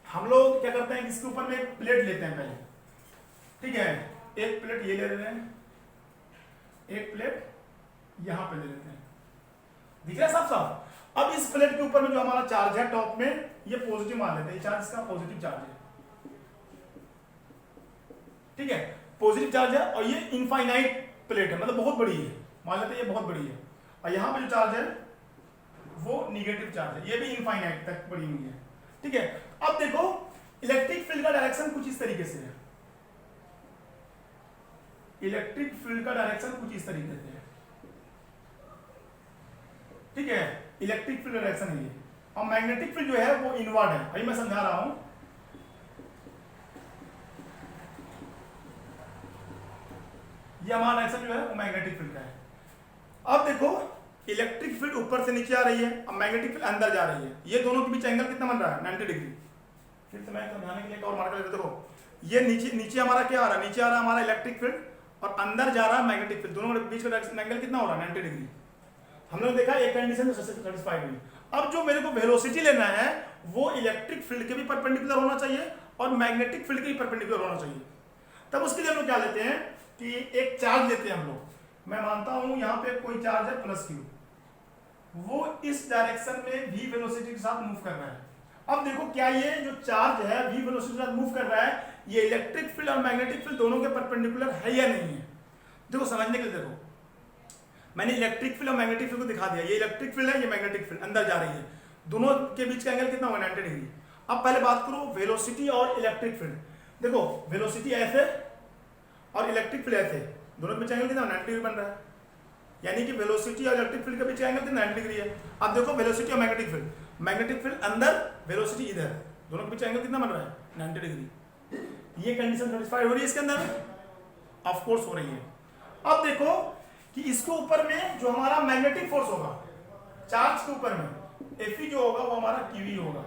हम लोग, क्या करते हैं इसके ऊपर में एक प्लेट लेते हैं पहले, ठीक है, एक प्लेट ये ले रहे हैं, एक प्लेट यहां पे ले लेते हैं, दिख रहा है साफ साफ। अब इस प्लेट के ऊपर में जो हमारा चार्ज है टॉप में, ये पॉजिटिव मान लेते हैं, ये चार्ज इसका पॉजिटिव चार्ज है, ठीक है, पॉजिटिव चार्ज है, और ये इनफाइनाइट प्लेट है, मतलब बहुत बड़ी है, मान लेते हैं ये बहुत बड़ी है, और यहां पे जो चार्ज है वो निगेटिव चार्ज है, ये भी इनफाइनाइट तक बड़ी हुई है, ठीक है। अब देखो इलेक्ट्रिक फील्ड का डायरेक्शन कुछ इस तरीके से है, इलेक्ट्रिक फील्ड का डायरेक्शन कुछ इस तरीके से है, ठीक है, इलेक्ट्रिक फील्ड डायरेक्शन है ये, और मैग्नेटिक फील्ड जो है वो इनवर्ड है। अभी मैं समझा रहा हूं, ये हमारा डायरेक्शन जो है वो मैग्नेटिक फील्ड का है। अब देखो इलेक्ट्रिक फील्ड ऊपर से नीचे आ रही है, अब मैग्नेटिक फील्ड अंदर जा रही है, ये दोनों के बीच एंगल कितना बन रहा है, 90 डिग्री। फिर से मैं समझाने के लिए एक और मार्कर लेते, देखो ये नीचे हमारा क्या आ रहा है, नीचे आ रहा है हमारा इलेक्ट्रिक फील्ड, और अंदर जा रहा है मैग्नेटिक फील्ड, दोनों के बीच का एंगल कितना हो रहा है, 90 डिग्री। हमने देखा एक कंडीशन सेटिस्फाइड हुई। अब जो मेरे को वेलोसिटी लेना है वो इलेक्ट्रिक फील्ड के भी परपेंडिकुलर होना चाहिए और मैग्नेटिक फील्ड के परपेंडिकुलर होना चाहिए। तब उसके लिए हम लोग क्या लेते हैं कि एक चार्ज लेते हैं हम लोग, मैं मानता हूं यहाँ पे कोई चार्ज है प्लस क्यू, वो इस डायरेक्शन में v वेलोसिटी के साथ मूव कर रहा है। अब देखो क्या ये जो चार्ज है v वेलोसिटी के साथ मूव कर रहा है, ये इलेक्ट्रिक फील्ड और मैग्नेटिक फील्ड दोनों के परपेंडिकुलर है या नहीं है। देखो समझने के लिए देखो, मैंने इलेक्ट्रिक फील्ड और मैग्नेटिक फील्ड को दिखा दिया, ये इलेक्ट्रिक फील्ड है, ये मैग्नेटिक फील्ड अंदर जा रही है, दोनों के बीच का एंगल कितना होगा 90 डिग्री। अब पहले बात करो वेलोसिटी और इलेक्ट्रिक फील्ड। देखो वेलोसिटी ऐसे और इलेक्ट्रिक फील्ड ऐसे, दोनों के बीच एंगल कितना 90 डिग्री बन रहा है, यानी कि वेलोसिटी और इलेक्ट्रिक फील्ड के बीच एंगल कितना 90 डिग्री है। अब देखो वेलोसिटी और मैग्नेटिक फील्ड अंदर, वेलोसिटी इधर, दोनों के बीच एंगल कितना बन रहा है 90 डिग्री। ये कंडीशन सेटिस्फाई हो रही है इसके अंदर, ऑफ कोर्स हो रही है। अब देखो कि इसके ऊपर में जो हमारा मैग्नेटिक फोर्स होगा चार्ज के ऊपर में, Fe जो होगा वो हमारा QE होगा,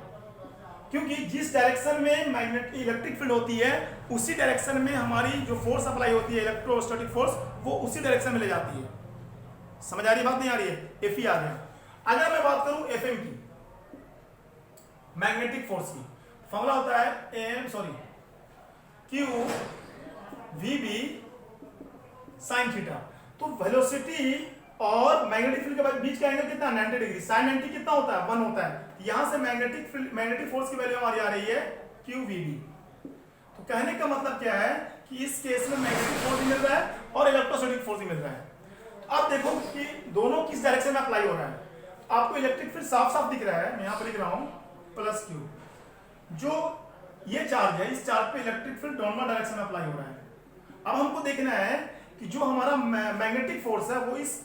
क्योंकि जिस डायरेक्शन में मैग्नेटिक इलेक्ट्रिक फील्ड होती है उसी डायरेक्शन में हमारी जो फोर्स अप्लाई होती है इलेक्ट्रोस्टैटिक फोर्स, वो उसी डायरेक्शन में ले जाती है। समझ आ रही बात नहीं आ रही है? Fe आ गया। अगर मैं बात करूं Fm की, मैग्नेटिक फोर्स की, फॉर्मूला होता है Q VB sin थीटा। तो वेलोसिटी और मैग्नेटिक फील्ड के बीच का एंगल कितना 90 डिग्री, sin 90 कितना होता है 1 होता है। यहां से मैग्नेटिक फोर्स की वैल्यू हमारी आ रही है QVB। तो कहने का मतलब क्या है कि इस केस में मैग्नेटिक फोर्स मिल रहा है और इलेक्ट्रोस्टैटिक फोर्स मिल रहा है। अब देखो कि दोनों किस डायरेक्शन में अप्लाई हो रहा है। आपको इलेक्ट्रिक फील्ड साफ साफ दिख रहा है, मैं यहां पर लिख रहा हूं प्लस Q। जो ये चार्ज है, इस चार्ज पे इलेक्ट्रिक फील्ड डाउनवर्ड डायरेक्शन में अप्लाई हो रहा है। अब हमको देखना है कि जो हमारा मैग्नेटिक फोर्स है वो इस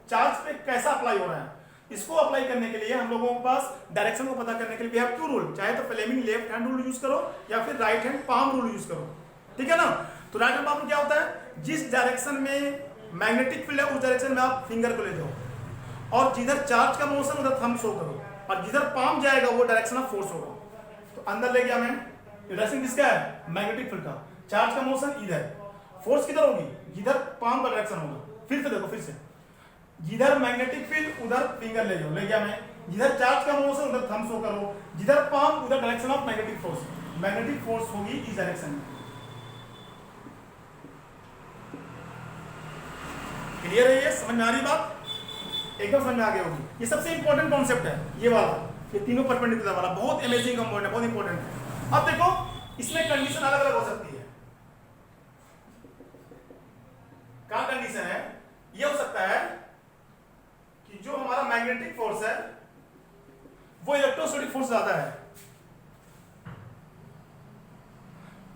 चार्ज पे कैसा अप्लाई हो रहा है। इसको अप्लाई करने के लिए हम लोगों के पास डायरेक्शन को पता करने के लिए वी हैव टू रूल, चाहे तो Fleming left hand rule use करो या फिर right hand palm rule use करो, ठीक है ना। तो राइट हैंड पाम क्या होता है, जिस डायरेक्शन में मैग्नेटिक फील्ड है उस डायरेक्शन में आप फिंगर को ले जाओ और जिधर चार्ज का मोशन उधर थंब शो करो, और जिधर पाम जाएगा वो डायरेक्शन ऑफ फोर्स होगा। तो अंदर ले गया मैं, डायरेक्शन किसका है मैग्नेटिक फील्ड का, चार्ज का मोशन इधर, फोर्स किधर होगी जिधर पाम का डायरेक्शन होगा। फिर से देखो, फिर से जिधर मैग्नेटिक फील्ड उधर फिंगर ले जाओ, ले गया मैं, जिधर चार्ज का मोशन उधर थंब शो करो, जिधर पाम उधर direction of magnetic force. Magnetic force होगी इस डायरेक्शन में। क्लियर है? ये समझ में आ रही बात? एकदम समझ में आ गई होगी। ये सबसे इंपॉर्टेंट कॉन्सेप्ट है ये वाला, ये तीनों परपेंडिकुलर वाला बहुत अमेजिंग कंपोनेंट है, बहुत इंपॉर्टेंट है। अब देखो इसमें कंडीशन अलग अलग हो सकती है। क्या कंडीशन है? ये हो सकता है कि जो हमारा मैग्नेटिक फोर्स है वो इलेक्ट्रोस्टैटिक फोर्स ज्यादा है।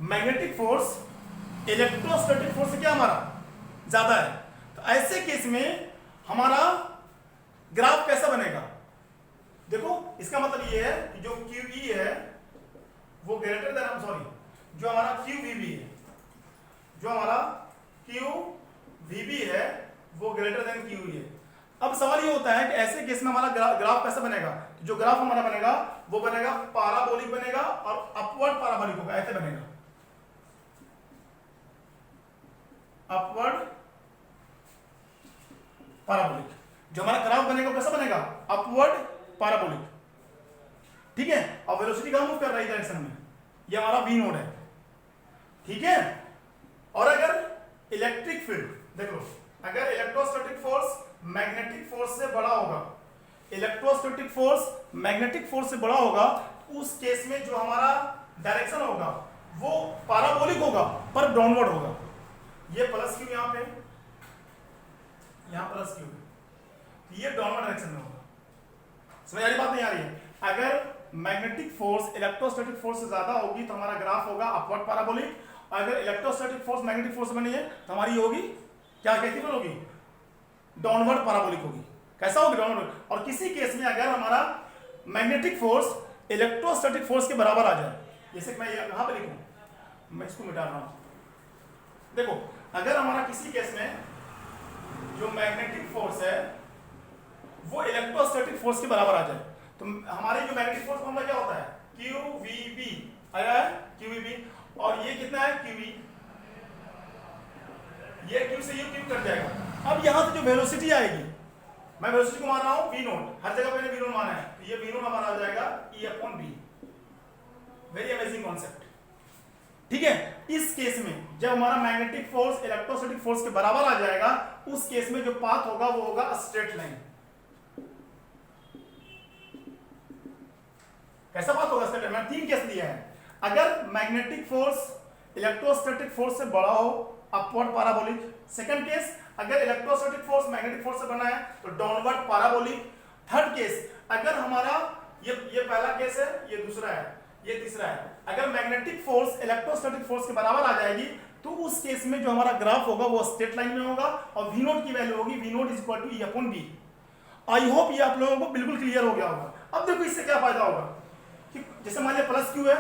मैग्नेटिक फोर्स इलेक्ट्रोस्टैटिक फोर्स से क्या हमारा ज्यादा है। तो ऐसे केस में हमारा ग्राफ कैसा बनेगा? देखो इसका मतलब ये है कि जो QE है वो ग्रेटर देन जो हमारा QVB है, जो हमारा QVB है वो ग्रेटर देन QE है। अब सवाल ये होता है कि ऐसे केस में हमारा ग्राफ कैसा बनेगा? जो ग्राफ हमारा बनेगा वो बनेगा पैराबोलिक बनेगा और अपवर्ड पैराबोलिक होगा, ऐसे बनेगा अपवर्ड पैराबोलिक। जो हमारा ग्राफ बनेगा कैसा बनेगा? अपवर्ड पैराबोलिक, ठीक है। और वेलोसिटी कहां मूव कर रही है डायरेक्शन में, ये हमारा V नोड है, ठीक है। और अगर इलेक्ट्रिक फील्ड देख लो, अगर इलेक्ट्रोस्टैटिक फोर्स मैग्नेटिक फोर्स से बड़ा होगा, इलेक्ट्रोस्टैटिक फोर्स मैग्नेटिक फोर्स से बड़ा होगा, उस केस में जो हमारा डायरेक्शन होगा वो पैराबोलिक होगा पर डाउनवर्ड होगा। ये प्लस क्यू यहां पे, यहां प्लस क्यू, ये डाउनवर्ड डायरेक्शन में होगा। समझ आ रही बात नहीं आ रही है? अगर मैग्नेटिक फोर्स इलेक्ट्रोस्टैटिक फोर्स से ज्यादा होगी तो हमारा ग्राफ होगा अपवर्ड पैराबोलिक। अगर इलेक्ट्रोस्टैटिक फोर्स मैग्नेटिक फोर्स बनी है तो हमारी होगी क्या, कैसी होगी? डाउनवर्ड पैराबोलिक होगी। कैसा होगी? डाउनवर्ड। और किसी केस में अगर हमारा मैग्नेटिक फोर्स इलेक्ट्रोस्टैटिक फोर्स के बराबर आ जाए, जैसे मैं यहां पे लिखूं, मैं इसको मिटा रहा हूं। देखो अगर हमारा किसी केस में जो मैग्नेटिक फोर्स है वो इलेक्ट्रोस्टैटिक फोर्स के बराबर आ जाए, तो हमारे जो मैग्नेटिक फोर्स फॉर्मूला क्या होता है? QVB आया है, QVB, और ये कितना है? QV। ये Q से ये Q कट जाएगा। अब यहां से जो वेलोसिटी आएगी, मैं वेलोसिटी को मान रहा हूं V नोट, हर जगह मैंने V नोट माना है, तो ये V नोट हमारा आ जाएगा E/B। वेरी अमेजिंग कॉन्सेप्ट, ठीक है। इस केस में जब हमारा मैग्नेटिक फोर्स इलेक्ट्रोस्टैटिक फोर्स के बराबर आ जाएगा, उस केस में जो पाथ होगा वो होगा स्ट्रेट लाइन। कैसा पाथ होगा? Straight line. मैंने 3 केस दिया है। अगर मैग्नेटिक फोर्स इलेक्ट्रोस्टैटिक फोर्स से बड़ा हो, अपवर्ड पैराबोलिक। सेकंड केस, अगर इलेक्ट्रोस्टैटिक फोर्स मैग्नेटिक फोर्स से बना है तो डाउनवर्ड पैराबोलिक। थर्ड केस, अगर हमारा ये पहला केस है, ये दूसरा है, ये तीसरा है। अगर मैग्नेटिक फोर्स इलेक्ट्रोस्टैटिक फोर्स के बराबर आ जाएगी तो उस केस में जो हमारा ग्राफ होगा वो स्ट्रेट लाइन में होगा और V नोट की वैल्यू होगी V note = E/B। I hope ये आप लोगों को बिल्कुल क्लियर हो गया होगा। अब देखो इससे क्या फायदा होगा कि जैसे मान लिया प्लस Q है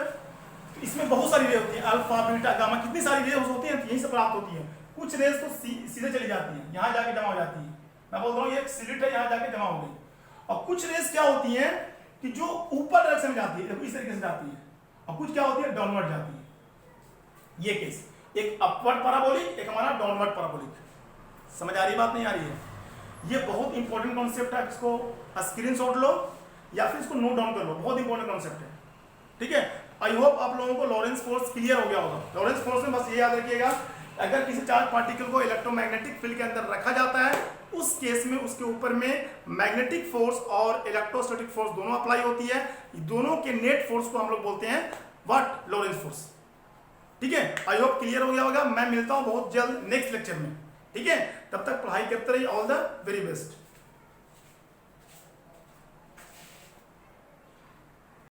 तो इसमें बहुत सारी रे होती है, अल्फा बीटा गामा, कितनी सारी रेज होती है, यहीं से प्राप्त होती है। कुछ रेज तो सीधे चली जाती है, यहाँ जाके जमा हो जाती है। मैं बोल रहा हूँ ये स्लिट है, यहाँ जाके जमा हो गई। और कुछ रेज क्या होती है कि जो ऊपर डायरेक्शन में जाती है, इस तरीके से जाती है, और कुछ क्या होती है डाउनवर्ड जाती है। ये केस, एक अपवर्ड पैराबोलिक, एक हमारा डाउनवर्ड पैराबोलिक। समझ आ रही बात? नहीं आ रही है? ये बहुत इंपॉर्टेंट कॉन्सेप्ट है, इसको स्क्रीनशॉट लो या फिर इसको नोट डाउन कर लो, बहुत इंपॉर्टेंट कॉन्सेप्ट है। ठीक है, आई होप आप लोगों को लॉरेंस फोर्स क्लियर हो गया होगा। लॉरेंस फोर्स में बस ये याद रखिएगा, अगर किसी चार्ज पार्टिकल को इलेक्ट्रोमैग्नेटिक फील्ड के अंदर रखा जाता है, उस केस में उसके ऊपर में मैग्नेटिक फोर्स और इलेक्ट्रोस्टैटिक फोर्स दोनों अप्लाई होती है। दोनों के नेट फोर्स को हम लोग बोलते हैं व्हाट? Lawrence force. ठीक है, आई होप क्लियर हो गया होगा। मैं मिलता हूं बहुत जल्द नेक्स्ट लेक्चर में। ठीक है, तब तक पढ़ाई करते रहिए। All the very best.